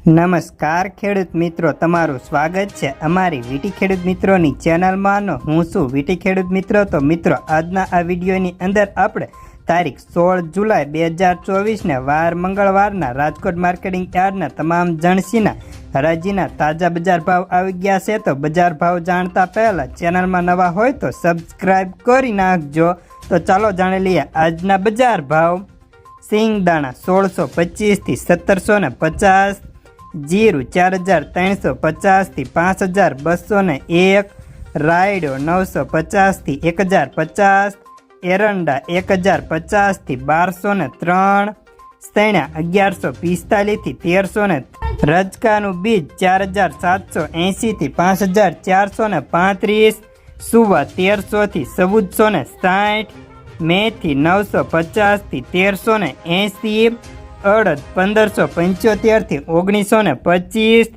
નમસ્કાર ખેડૂત મિત્રો, તમારું સ્વાગત છે અમારી વીટી ખેડૂત મિત્રોની ચેનલમાં. હું છું વીટી ખેડૂત મિત્રો. તો મિત્રો, આજના આ વિડીયોની અંદર આપણે તારીખ 16 જુલાઈ 2024ને વાર મંગળવારના રાજકોટ માર્કેટિંગ યાર્ડના તમામ જણસીના હરાજીના તાજા બજાર ભાવ આવી ગયા છે. તો બજાર ભાવ જાણતા પહેલાં ચેનલમાં નવા હોય તો સબસ્ક્રાઈબ કરી નાખજો. તો ચાલો જાણી લઈએ આજના બજાર ભાવ. સિંગદાણા 1625 થી 1750, જીરું 4350 થી 5201, રાયડો 950 થી 1050, એરંડા 1050 થી 1203, સૈણા 1145 થી 1300, રજકાનું બીજ 4780 થી 5435, સુવા 1300 થી 1460, મેથી 950 થી 1380, અડદ 1575 થી 1925,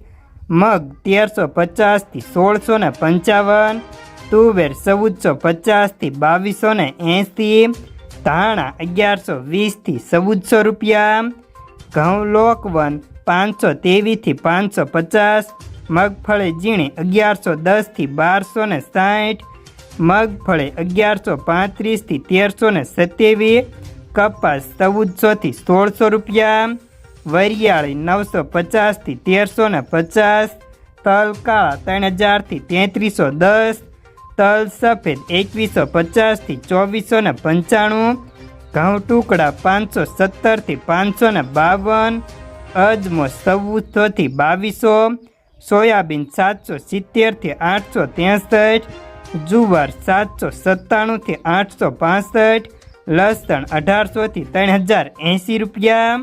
મગ 1350 થી 1655, તુવેર 1450 થી 2280, ધાણા 1120 થી 1400 રૂપિયા, ઘઉં લોકવન 523 થી 550, મગફળી ઝીણી 1110 થી 1260, મગફળી 1135 થી 1327, કપાસ 1400 થી 1600 રૂપિયા, વરિયાળી 950 થી 1350, તલ કાળા 3000 થી 3310, તલ સફેદ 2150 થી 2495, ઘઉં ટુકડા 570 થી 552, અજમો 1400 થી 2200, સોયાબીન 770 થી 863, જુવાર 797 થી 865, લસણ 1800 થી 3080 રૂપિયા.